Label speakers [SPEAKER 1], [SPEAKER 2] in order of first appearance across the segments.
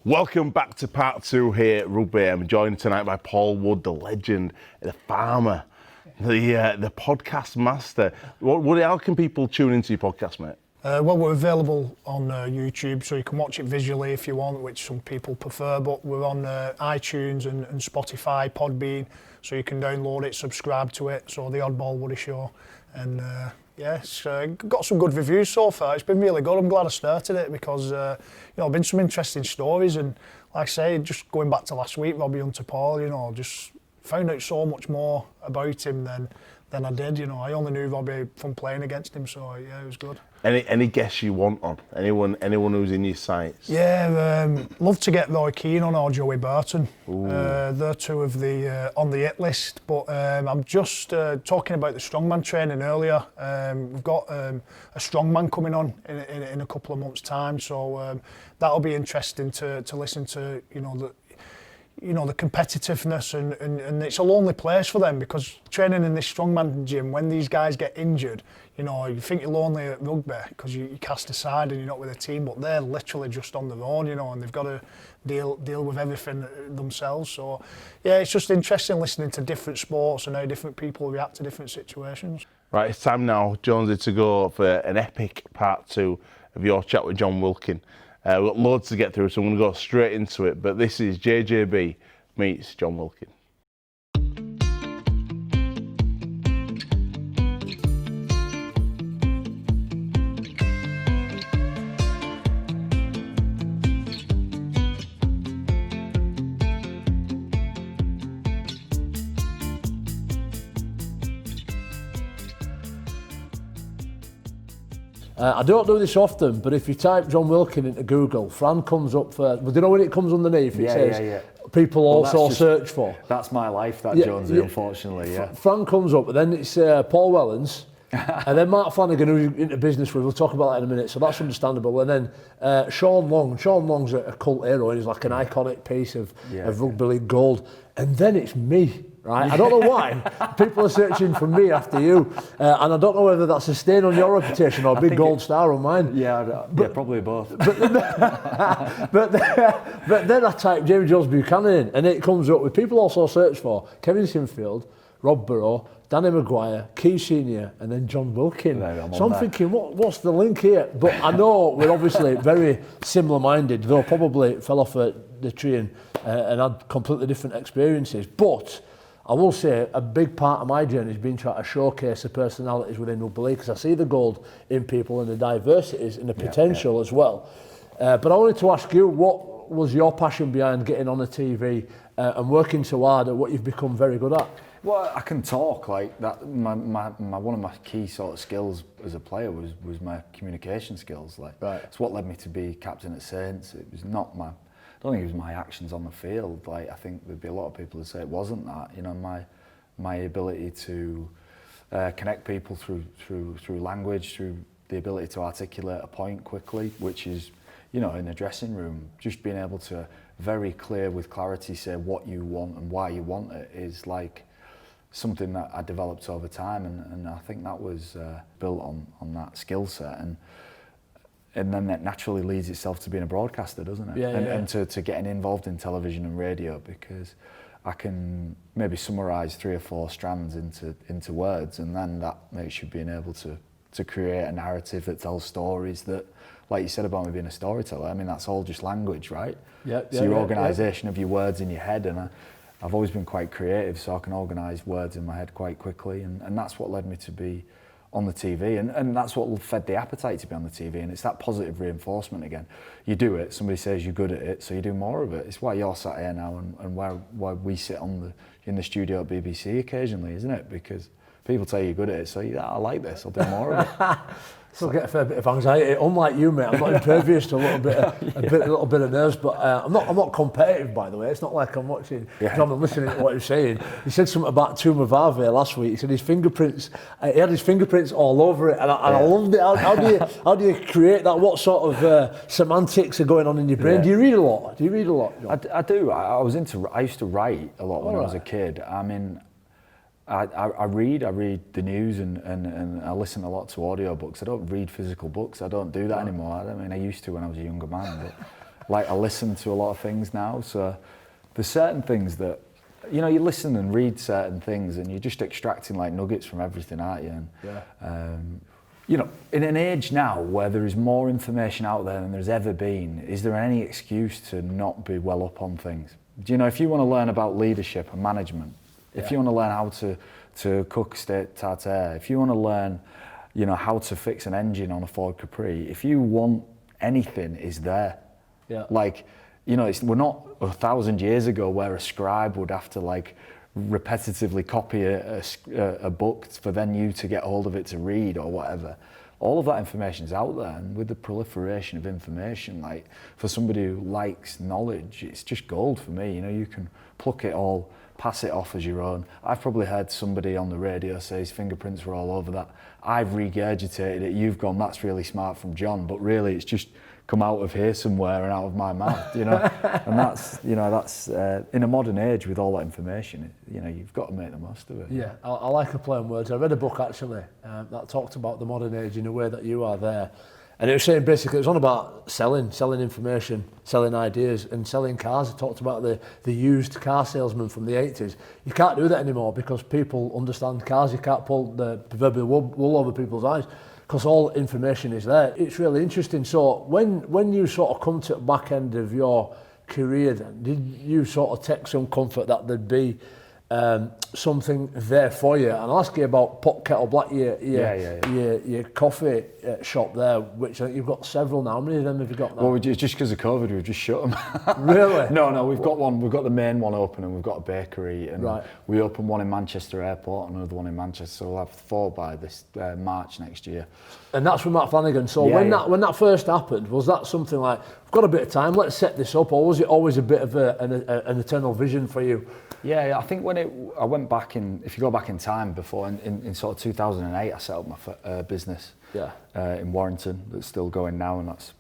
[SPEAKER 1] Welcome back to part two here at Rugby. I'm joined tonight by Paul Wood, the legend, the farmer, the podcast master. How can people tune into your podcast, mate?
[SPEAKER 2] Well, we're available on YouTube, so you can watch it visually if you want, which some people prefer, but we're on iTunes and Spotify, Podbean, so you can download it, subscribe to it, so The Oddball Woody Show. And it's got some good reviews so far. It's been really good. I'm glad I started it because, been some interesting stories, and like I say, just going back to last week, Robbie Hunter-Paul, just found out so much more about him than I did. I only knew Robbie from playing against him, so yeah, it was good.
[SPEAKER 1] Any guests you want on? Anyone who's in your sights?
[SPEAKER 2] Yeah, love to get Roy Keane on or Joey Burton. They're two of the on the hit list. But I'm just talking about the strongman training earlier. We've got a strongman coming on in a couple of months' time, so that'll be interesting to listen to. The competitiveness and it's a lonely place for them because training in this strongman gym, when these guys get injured, you think you're lonely at rugby because you cast aside and you're not with a team, but they're literally just on their own, and they've got to deal with everything themselves. So yeah, it's just interesting listening to different sports and how different people react to different situations.
[SPEAKER 1] Right, it's time now, Jonesy, to go for an epic part two of your chat with John Wilkin. We've got loads to get through, so I'm going to go straight into it. But this is JJB meets John Wilkin.
[SPEAKER 3] I don't do this often, but if you type John Wilkin into Google, Fran comes up first. But do you know when it comes underneath? It says people also search for.
[SPEAKER 4] That's my life, Jonesy, unfortunately, yeah.
[SPEAKER 3] Fran comes up, and then it's Paul Wellens, and then Mark Flanagan, who's into business with. We'll talk about that in a minute, so that's understandable. And then Sean Long. Sean Long's a cult hero, and he's like an iconic piece of rugby league gold. And then it's me. Right, I don't know why people are searching for me after you, and I don't know whether that's a stain on your reputation or a big gold star on mine.
[SPEAKER 4] Yeah, probably both.
[SPEAKER 3] But then I type Jamie Jones Buchanan in, and it comes up with people also search for Kevin Sinfield, Rob Burrow, Danny Maguire, Keith Senior, and then John Wilkin. So I'm thinking, what's the link here? But I know we're obviously very similar-minded, though probably fell off the tree and had completely different experiences. But I will say a big part of my journey has been trying to showcase the personalities within rugby league because I see the gold in people and the diversities and the potential as well. But I wanted to ask you, what was your passion behind getting on the TV and working so hard at what you've become very good at?
[SPEAKER 4] Well, I can talk like that. One of my key sort of skills as a player was my communication skills. It's what led me to be captain at Saints. It was not my. I don't think it was my actions on the field. I think there'd be a lot of people who say it wasn't that. My ability to connect people through language, through the ability to articulate a point quickly, which is, in the dressing room, just being able to very clear with clarity say what you want and why you want it is like something that I developed over time, and I think that was built on that skill set. And then that naturally leads itself to being a broadcaster, doesn't it? And to getting involved in television and radio, because I can maybe summarise 3 or 4 strands into words, and then that makes you being able to create a narrative that tells stories that, like you said about me being a storyteller, I mean, that's all just language, right? So your organisation of your words in your head, and I've always been quite creative, so I can organise words in my head quite quickly, and that's what led me to be on the TV, and that's what fed the appetite to be on the TV, and it's that positive reinforcement again. You do it, somebody says you're good at it, so you do more of it. It's why you're sat here now, and why we sit in the studio at BBC occasionally, isn't it? Because people tell you you're good at it, so I like this, I'll do more of it.
[SPEAKER 3] Still get a fair bit of anxiety. Unlike you, mate, I'm not impervious to a little bit of nerves, but I'm not competitive, by the way. It's not like I'm watching John and listening to what he's saying. He said something about Tumavave last week. He said his fingerprints. He had his fingerprints all over it, and I loved it. How do you create that? What sort of semantics are going on in your brain? Do you read a lot? John?
[SPEAKER 4] I do. I used to write a lot when I was a kid. I mean, I read the news and I listen a lot to audiobooks. I don't read physical books. I don't do that anymore. I mean, I used to when I was a younger man. like I listen to a lot of things now. So there's certain things that, you know, you listen and read certain things and you're just extracting like nuggets from everything, aren't you? And, you know, in an age now where there is more information out there than there's ever been, is there any excuse to not be well up on things? Do you know, if you want to learn about leadership and management, if you want to learn how to cook steak tartare, if you want to learn, you know, how to fix an engine on a Ford Capri, if you want anything, is there. Like, you know, we're not 1,000 years ago where a scribe would have to like repetitively copy a book for then you to get hold of it to read or whatever. All of that information is out there, and with the proliferation of information, like for somebody who likes knowledge, it's just gold for me. You know, you can pluck it all, pass it off as your own. I've probably heard somebody on the radio say his fingerprints were all over that. I've regurgitated it. You've gone, that's really smart from John, but really it's just come out of here somewhere and out of my mouth, you know. And that's, you know, that's in a modern age with all that information, you know, you've got to make the most of it.
[SPEAKER 3] Yeah, I like a play on words. I read a book actually that talked about the modern age in a way that you are there. And it was saying basically, it was on about selling information, selling ideas and selling cars. It talked about the used car salesman from the 80s. You can't do that anymore because people understand cars. You can't pull the proverbial wool over people's eyes, because all information is there. It's really interesting. So when you sort of come to the back end of your career then, did you sort of take some comfort that there'd be something there for you? And I'll ask you about Pot Kettle Black, your coffee shop there, which I think you've got several now. How many of them have you got now?
[SPEAKER 4] Well, just because of COVID, we've just shut them.
[SPEAKER 3] Really?
[SPEAKER 4] No, we've got one. We've got the main one open, and we've got a bakery, and we opened one in Manchester Airport, and another one in Manchester. So we'll have 4 by this March next year.
[SPEAKER 3] And that's with Matt Flanagan. So when that first happened, was that something like, we've got a bit of time, let's set this up, or was it always a bit of an eternal vision for you?
[SPEAKER 4] Yeah, I think I went back in, if you go back in time before, in sort of 2008, I set up my business in Warrington that's still going now, and that's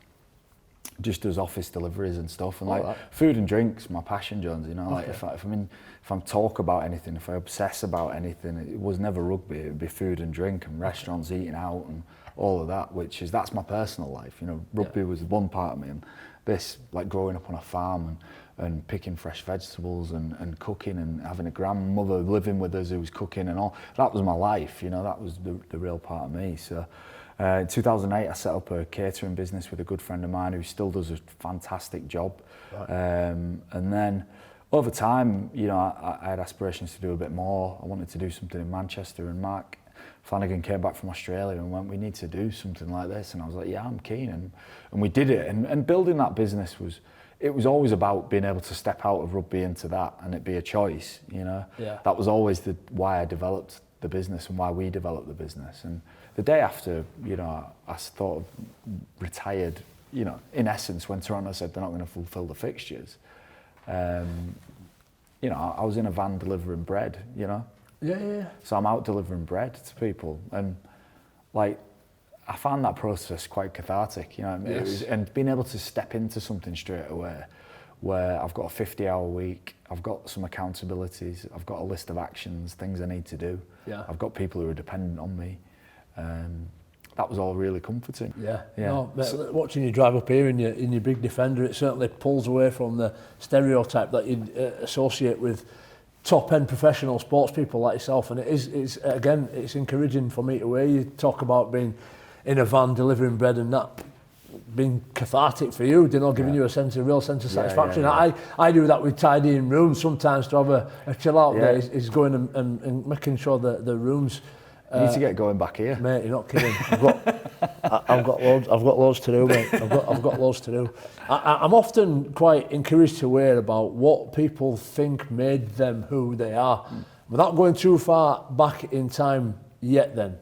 [SPEAKER 4] just does office deliveries and stuff. And food and drinks, my passion, Jones, you know, like if I'm talk about anything, if I obsess about anything, it was never rugby, it would be food and drink and restaurants, eating out and all of that, that's my personal life. You know, rugby was one part of me, and this, like growing up on a farm and picking fresh vegetables and cooking and having a grandmother living with us who was cooking and all, that was my life, you know, that was the real part of me. So in 2008 I set up a catering business with a good friend of mine who still does a fantastic job. And then over time, you know, I had aspirations to do a bit more. I wanted to do something in Manchester, and Mark Flanagan came back from Australia and went, we need to do something like this. And I was like, yeah, I'm keen. And we did it. And building that business it was always about being able to step out of rugby into that and it be a choice, you know. That was always why I developed the business and why we developed the business. And the day after, you know, I thought of retired, you know, in essence, when Toronto said they're not going to fulfill the fixtures, you know, I was in a van delivering bread, you know. So I'm out delivering bread to people, and like I found that process quite cathartic, you know. And being able to step into something straight away, where I've got a 50-hour week, I've got some accountabilities, I've got a list of actions, things I need to do. I've got people who are dependent on me. That was all really comforting.
[SPEAKER 3] No, watching you drive up here in your big Defender, it certainly pulls away from the stereotype that you'd associate with top-end professional sports people like yourself, and it's again, it's encouraging for me to hear you talk about being in a van delivering bread and that being cathartic for you, you know, giving you a real sense of satisfaction. I do that with tidying rooms sometimes to have a chill out day, is going and making sure that the rooms.
[SPEAKER 4] You need to get going back here,
[SPEAKER 3] mate. You're not kidding. I've got loads to do, mate. I've got loads to do. I'm often quite encouraged to hear about what people think made them who they are. Without going too far back in time yet then,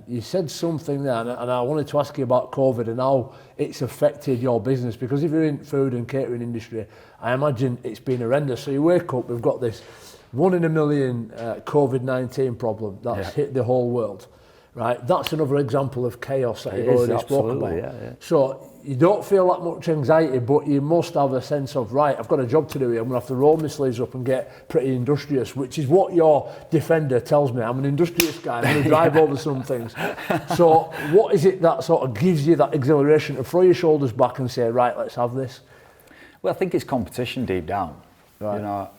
[SPEAKER 3] you said something there, and I wanted to ask you about COVID and how it's affected your business, because if you're in food and catering industry, I imagine it's been horrendous. So you wake up, we've got this 1 in a million COVID-19 problem that's hit the whole world, right? That's another example of chaos that you've already spoke about. So you don't feel that much anxiety, but you must have a sense of, right, I've got a job to do here. I'm going to have to roll my sleeves up and get pretty industrious, which is what your Defender tells me. I'm an industrious guy. I'm going to drive over some things. So what is it that sort of gives you that exhilaration to throw your shoulders back and say, right, let's have this?
[SPEAKER 4] Well, I think it's competition deep down.
[SPEAKER 3] Right.
[SPEAKER 4] You know,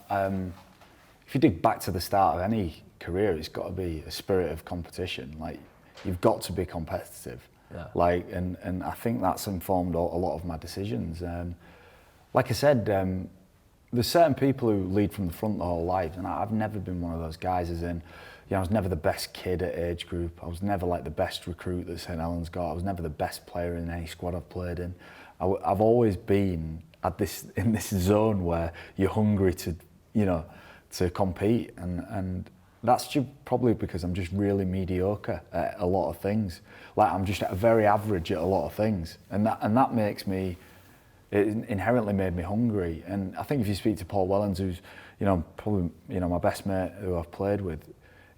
[SPEAKER 4] if you dig back to the start of any career, it's got to be a spirit of competition. Like, you've got to be competitive.
[SPEAKER 3] Yeah.
[SPEAKER 4] Like, and I think that's informed a lot of my decisions. Like I said, there's certain people who lead from the front their whole life, and I've never been one of those guys, as in, you know, I was never the best kid at age group. I was never like the best recruit that St Helens got. I was never the best player in any squad I've played in. I've always been in this zone where you're hungry to, you know, to compete, and that's just probably because I'm just really mediocre at a lot of things. Like, I'm just very average at a lot of things, and that makes me, it inherently made me hungry. And I think if you speak to Paul Wellens, who's, you know, probably, you know, my best mate who I've played with,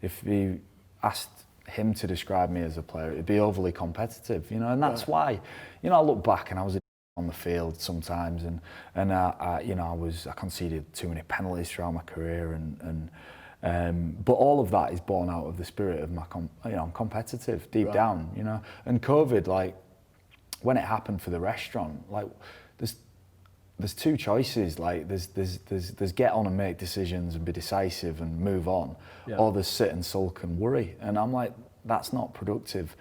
[SPEAKER 4] if you asked him to describe me as a player, it'd be overly competitive, you know, and that's why, you know, I look back and I was on the field sometimes, and you know, I conceded too many penalties throughout my career, but all of that is born out of the spirit of my, you know, I'm competitive deep down, you know. And COVID, like, when it happened for the restaurant, like, there's two choices. Like, there's get on and make decisions and be decisive and move on, or there's sit and sulk and worry. And I'm like, that's not productive,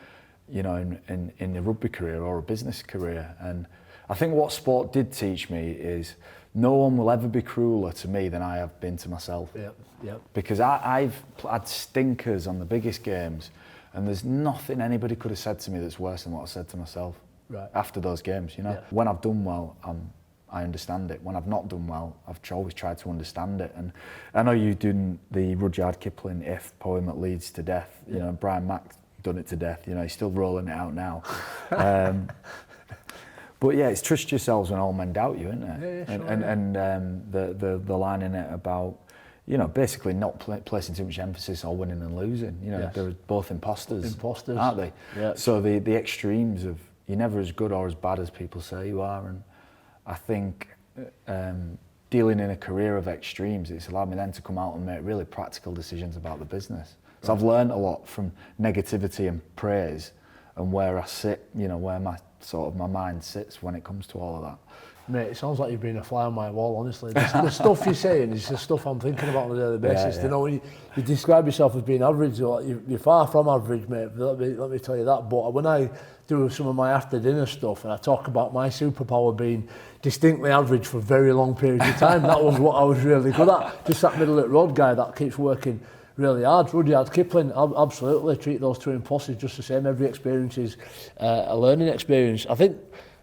[SPEAKER 4] you know, in a rugby career or a business career. And I think what sport did teach me is no one will ever be crueler to me than I have been to myself. Because I've had stinkers on the biggest games, and there's nothing anybody could have said to me that's worse than what I said to myself after those games, you know. When I've done well, I understand it. When I've not done well, I've always tried to understand it. And I know you doing the Rudyard Kipling If poem that leads to death, you know, Brian Mack done it to death, you know, he's still rolling it out now. But yeah, it's trust yourselves when all men doubt you, isn't it? The line in it about, you know, basically not placing too much emphasis on winning and losing. You know, they're both imposters, aren't they?
[SPEAKER 3] Yeah.
[SPEAKER 4] So the extremes of, you're never as good or as bad as people say you are. And I think dealing in a career of extremes, it's allowed me then to come out and make really practical decisions about the business. So I've learned a lot from negativity and praise, and where I sit, you know, where my mind sits when it comes to all of that.
[SPEAKER 3] Mate, it sounds like you've been a fly on my wall, honestly. The stuff you're saying is the stuff I'm thinking about on a daily basis. You know, when you describe yourself as being average, you're far from average, mate. Let me tell you that. But when I do some of my after dinner stuff and I talk about my superpower being distinctly average for very long periods of time, that was what I was really good at. Just that middle of the road guy that keeps working really hard. Rudyard Kipling, absolutely treat those two imposters just the same. Every experience is a learning experience. I think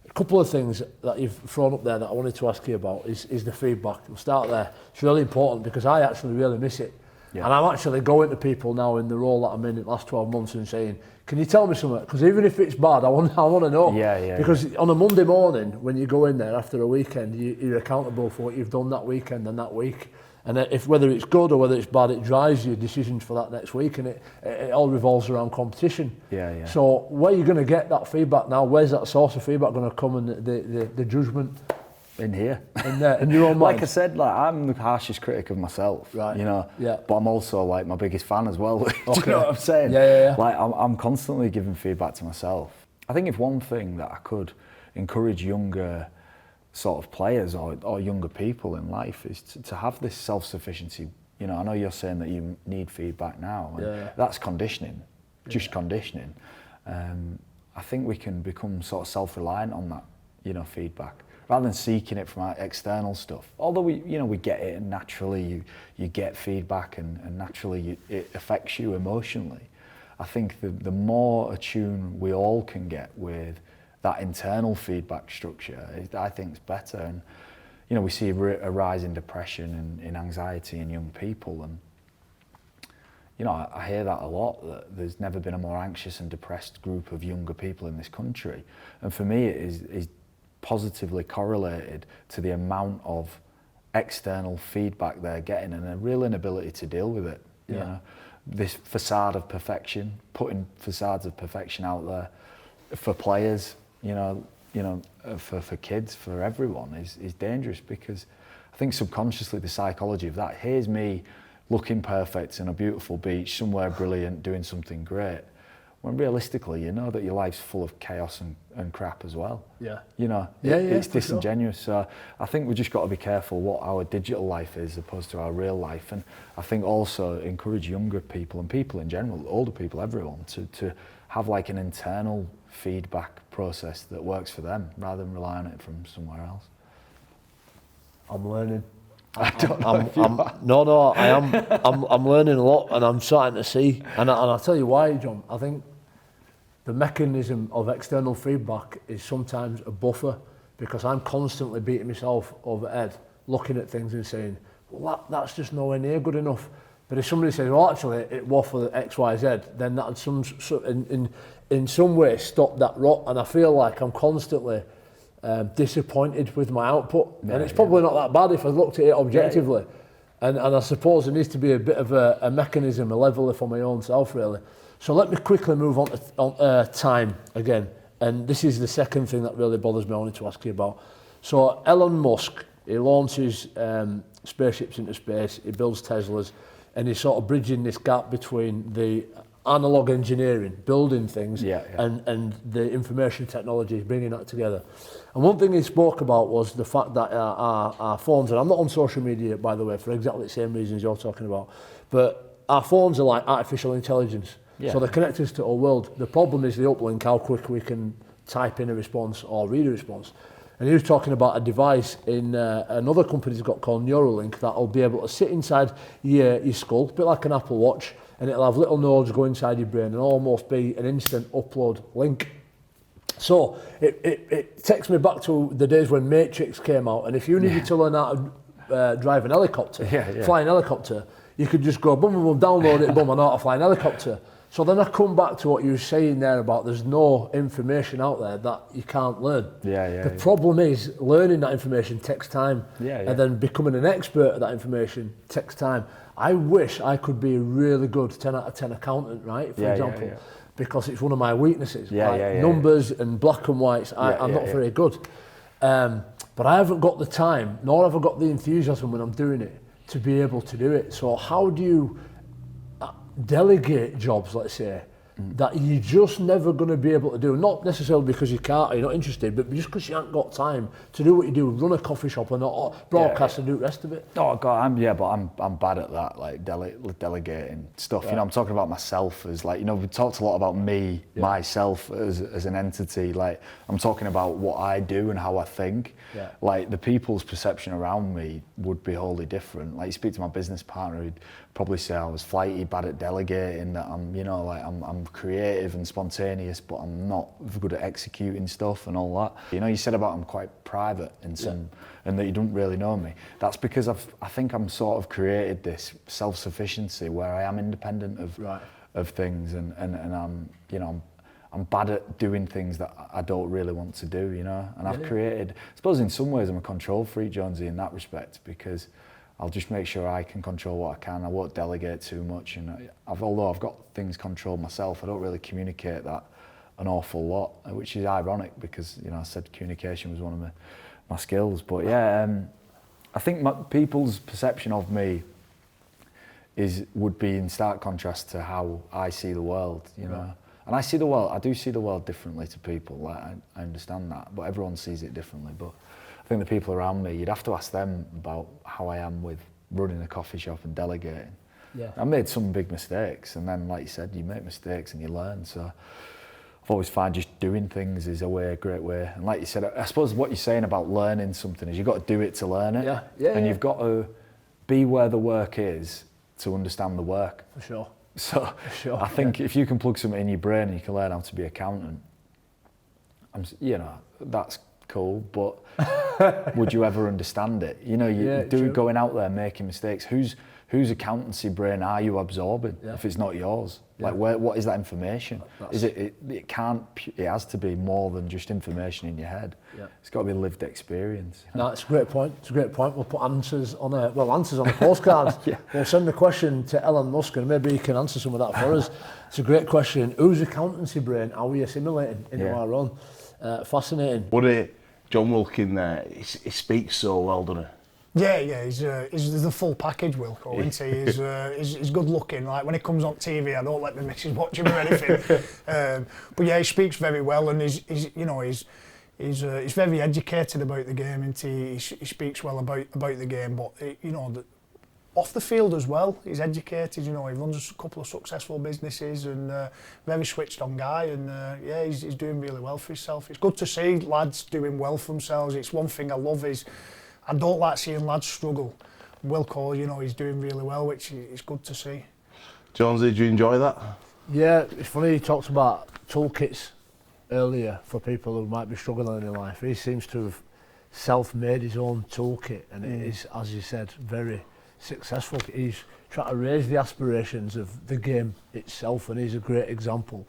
[SPEAKER 3] a couple of things that you've thrown up there that I wanted to ask you about is the feedback. We'll start there. It's really important because I actually really miss it. And I'm actually going to people now in the role that I'm in the last 12 months and saying, can you tell me something? Because even if it's bad, I want to know. Because on a Monday morning, when you go in there after a weekend, you're accountable for what you've done that weekend and that week. And if whether it's good or whether it's bad, it drives your decisions for that next week, and it all revolves around competition. So where are you going to get that feedback now? Where's that source of feedback going to come, and the judgment?
[SPEAKER 4] In here.
[SPEAKER 3] In there, in your own mind.
[SPEAKER 4] Like I said, like, I'm the harshest critic of myself, you know, but I'm also like my biggest fan as well. Do you know what I'm saying? Like, I'm constantly giving feedback to myself. I think if one thing that I could encourage younger sort of players or younger people in life is to have this self-sufficiency. You know, I know you're saying that you need feedback now, and that's conditioning, just conditioning. I think we can become sort of self-reliant on that, you know, feedback, rather than seeking it from our external stuff. Although we get it, and naturally you get feedback, and naturally it affects you emotionally. I think the more attuned we all can get with that internal feedback structure, I think, is better. And you know, we see a rise in depression and in anxiety in young people, and you know, I hear that a lot, that there's never been a more anxious and depressed group of younger people in this country. And for me, it is positively correlated to the amount of external feedback they're getting and a real inability to deal with it. You know, this facade of perfection, putting facades of perfection out there for players, you know, for kids, for everyone is dangerous, because I think subconsciously the psychology of that, here's me looking perfect in a beautiful beach, somewhere brilliant, doing something great. when realistically you know that your life's full of chaos and crap as well.
[SPEAKER 3] Yeah.
[SPEAKER 4] You know, it's disingenuous. So I think we've just got to be careful what our digital life is opposed to our real life. And I think also encourage younger people and people in general, older people, everyone, to have like an internal feedback process that works for them rather than rely on it from somewhere else.
[SPEAKER 3] I'm learning.
[SPEAKER 4] I am.
[SPEAKER 3] I'm learning a lot, and I'm starting to see. And I'll tell you why, John. I think the mechanism of external feedback is sometimes a buffer, because I'm constantly beating myself over the head, looking at things and saying, well, that's just nowhere near good enough. But if somebody says, well, actually, it was for X, Y, Z, then that would in some way stop that rot. And I feel like I'm constantly disappointed with my output. Yeah, and it's probably not that bad if I looked at it objectively. Yeah. And I suppose there needs to be a bit of a mechanism, a leveler for my own self, really. So let me quickly move on to time again. And this is the second thing that really bothers me, I wanted to ask you about. So Elon Musk, he launches spaceships into space, he builds Teslas, and he's sort of bridging this gap between the analog engineering, building things, and the information technology, bringing that together. And one thing he spoke about was the fact that our phones, and I'm not on social media, by the way, for exactly the same reasons you're talking about, but our phones are like artificial intelligence. So they connect us to our world. The problem is the uplink, how quick we can type in a response or read a response. And he was talking about a device in another company's got called Neuralink that will be able to sit inside your skull, a bit like an Apple Watch, and it'll have little nodes go inside your brain and almost be an instant upload link. So it takes me back to the days when Matrix came out, and if you needed to learn how to drive an helicopter, fly an helicopter, you could just go boom, boom, boom, download it, boom, I know how to fly an helicopter. So then I come back to what you were saying there about there's no information out there that you can't learn. The problem is learning that information takes time, and then becoming an expert at that information takes time. I wish I could be a really good 10 out of 10 accountant, right, for example, because it's one of my weaknesses. Numbers and black and whites, I'm not very good. But I haven't got the time, nor have I got the enthusiasm when I'm doing it to be able to do it. So how do you delegate jobs, let's say, that you're just never going to be able to do, not necessarily because you can't or you're not interested, but just because you haven't got time to do what you do, run a coffee shop and not broadcast and do the rest of it?
[SPEAKER 4] Oh God, I'm bad at that, like delegating stuff. You know, I'm talking about myself as like, you know, we talked a lot about me, myself as an entity. Like I'm talking about what I do and how I think. Like the people's perception around me would be wholly different. Like you speak to my business partner, who'd probably say I was flighty, bad at delegating, that I'm, you know, like I'm creative and spontaneous, but I'm not good at executing stuff and all that. You know, you said about I'm quite private in some, and that you don't really know me. That's because I think I'm sort of created this self-sufficiency where I am independent of things, and I'm, you know, I'm bad at doing things that I don't really want to do, you know. And I've created, I suppose in some ways I'm a control freak, Jonesy, in that respect, because I'll just make sure I can control what I can. I won't delegate too much, and although I've got things controlled myself, I don't really communicate that an awful lot, which is ironic because, you know, I said communication was one of my skills. But I think people's perception of me would be in stark contrast to how I see the world, you know. And I do see the world differently to people. Like I understand that, but everyone sees it differently. But I think the people around me, you'd have to ask them about how I am with running a coffee shop and delegating. I made some big mistakes, and then, like you said, you make mistakes and you learn. So I've always found just doing things is a great way. And like you said, I suppose what you're saying about learning something is you've got to do it to learn it. And you've got to be where the work is to understand the work.
[SPEAKER 3] For sure.
[SPEAKER 4] So I think if you can plug something in your brain and you can learn how to be an accountant, you know, that's cool, but would you ever understand it? You know, you going out there making mistakes. Whose accountancy brain are you absorbing if it's not yours? Like, what is that information? It has to be more than just information in your head. It's got to be lived experience. You know?
[SPEAKER 3] No, it's a great point. We'll put answers on a postcard. We'll send the question to Elon Musk and maybe he can answer some of that for us. It's a great question. Whose accountancy brain are we assimilating into our own? Fascinating.
[SPEAKER 1] John Wilkin there, he speaks so well, doesn't he?
[SPEAKER 2] Yeah, he's the full package, Wilco, isn't he? He's good looking. Like when he comes on TV, I don't let the missus watch him or anything. But yeah, he speaks very well, and he's very educated about the game, and he speaks well about the game. But off the field as well, he's educated. He runs a couple of successful businesses, and very switched on guy. And yeah, he's doing really well for himself. It's good to see lads doing well for themselves. It's one thing I love is I don't like seeing lads struggle. Wilco, he's doing really well, which is good to see.
[SPEAKER 1] Jonesy, did you enjoy that?
[SPEAKER 3] Yeah, it's funny he talks about toolkits earlier for people who might be struggling in life. He seems to have self-made his own toolkit, and it is, as you said, very successful. He's trying to raise the aspirations of the game itself, and he's a great example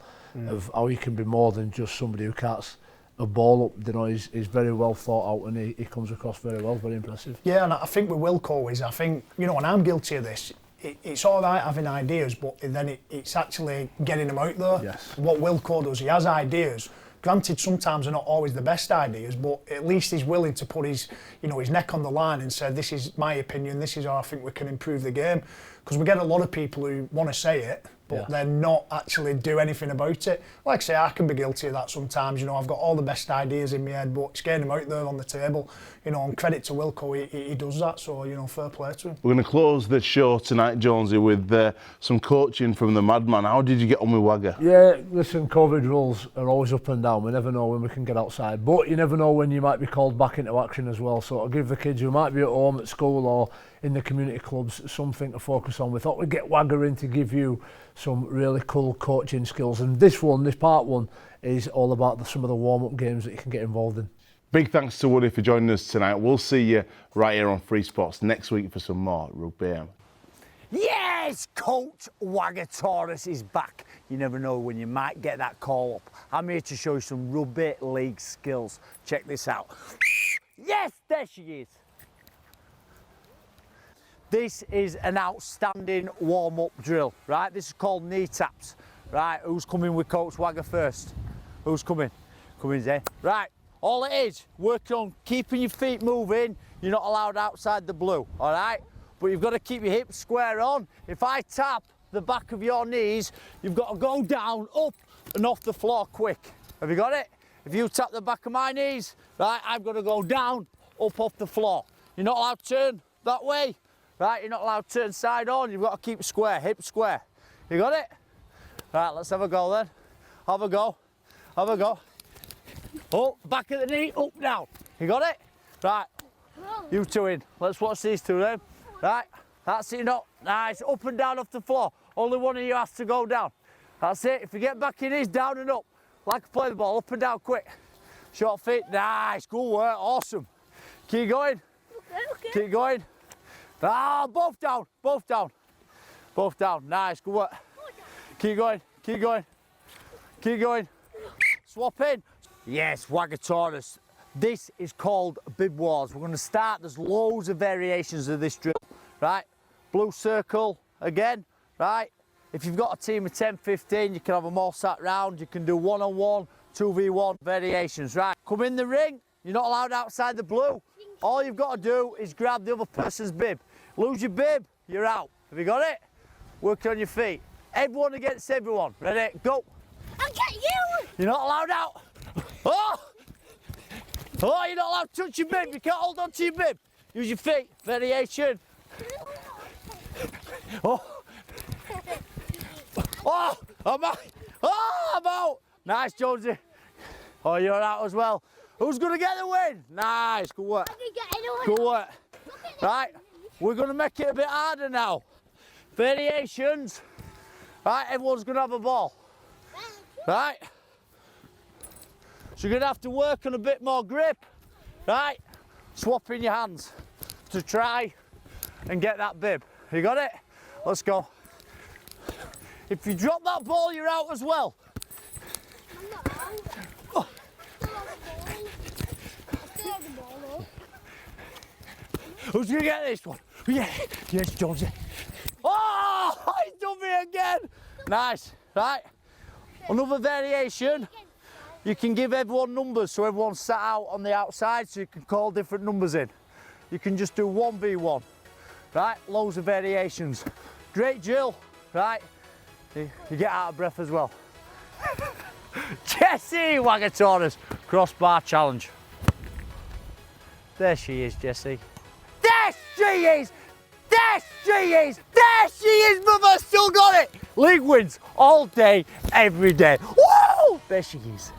[SPEAKER 3] of how he can be more than just somebody who carts a ball up. He's very well thought out, and he comes across very well, very impressive.
[SPEAKER 2] Yeah, and I think with Wilco is, I think, and I'm guilty of this, it's all right having ideas, but then it's actually getting them out there.
[SPEAKER 3] Yes.
[SPEAKER 2] What Wilco does, he has ideas. Granted, sometimes they're not always the best ideas, but at least he's willing to put his neck on the line and say, this is my opinion, this is how I think we can improve the game. Because we get a lot of people who want to say it, but then not actually do anything about it. Like I say, I can be guilty of that sometimes. I've got all the best ideas in my head, but it's getting them out there on the table. And credit to Wilco, he does that, so, fair play to him.
[SPEAKER 1] We're going to close the show tonight, Jonesy, with some coaching from the madman. How did you get on with Wagger?
[SPEAKER 3] Yeah, listen, COVID rules are always up and down. We never know when we can get outside, but you never know when you might be called back into action as well. So I'll give the kids who might be at home, at school, or in the community clubs something to focus on. We thought we'd get Wagger in to give you some really cool coaching skills, and this part one is all about some of the warm-up games that you can get involved in.
[SPEAKER 1] Big thanks to Woody for joining us tonight. We'll see you right here on Free Sports next week for some more Rugby AM.
[SPEAKER 5] Yes, Coach Wagger Taurus is back. You never know when you might get that call up. I'm here to show you some Rugby League skills. Check this out. Yes, there she is. This is an outstanding warm-up drill, right? This is called knee taps, right? Who's coming with Coach Wagger first? Who's coming? Coming in, right? All it is, working on keeping your feet moving. You're not allowed outside the blue, all right? But you've got to keep your hips square on. If I tap the back of your knees, you've got to go down, up and off the floor quick. Have you got it? If you tap the back of my knees, right, I've got to go down, up off the floor. You're not allowed to turn that way. Right, you're not allowed to turn side on, you've got to keep square, hip square. You got it? Right, let's have a go then. Have a go, have a go. Oh, back of the knee, up, down. You got it? Right, you two in. Let's watch these two then. Right, that's it, nice, up and down off the floor. Only one of you has to go down. That's it, if you get back in, down and up. Like a play the ball, up and down quick. Short feet, nice, good work, awesome. Keep going, keep going. Ah, both down, both down. Both down, nice, good work. Keep going, keep going, keep going. Swap in. Yes, Wagger Taurus. This is called bib wars. We're going to start, there's loads of variations of this drill, right? Blue circle again, right? If you've got a team of 10, 15, you can have them all sat round. You can do one-on-one, 2v1 variations, right? Come in the ring, you're not allowed outside the blue. All you've got to do is grab the other person's bib. Lose your bib, you're out. Have you got it? Work on your feet. Everyone against everyone. Ready? Go.
[SPEAKER 6] I'll get you.
[SPEAKER 5] You're not allowed out. Oh! Oh, you're not allowed to touch your bib. You can't hold on to your bib. Use your feet. Variation. Oh. Oh, I'm out. Oh, I'm out. Nice, Jonesy. Oh, you're out as well. Who's going to get the win? Nice, good work. Good work. Right, we're going to make it a bit harder now. Variations. Right, everyone's going to have a ball. Right. So you're going to have to work on a bit more grip. Right, swapping your hands to try and get that bib. You got it? Let's go. If you drop that ball, you're out as well.
[SPEAKER 6] I'm not out.
[SPEAKER 5] Oh. Who's going to get this one? Yeah, yes, Jonesy. Oh, he's done me again. Nice, right? Another variation. You can give everyone numbers, so everyone's sat out on the outside, so you can call different numbers in. you can just do 1v1, right? Loads of variations. Great drill, right? You get out of breath as well. Jessie Wagataurus, crossbar challenge. There she is, Jessie. There she is! There she is! There she is, mother! Still got it! League wins all day, every day. Woo! There she is.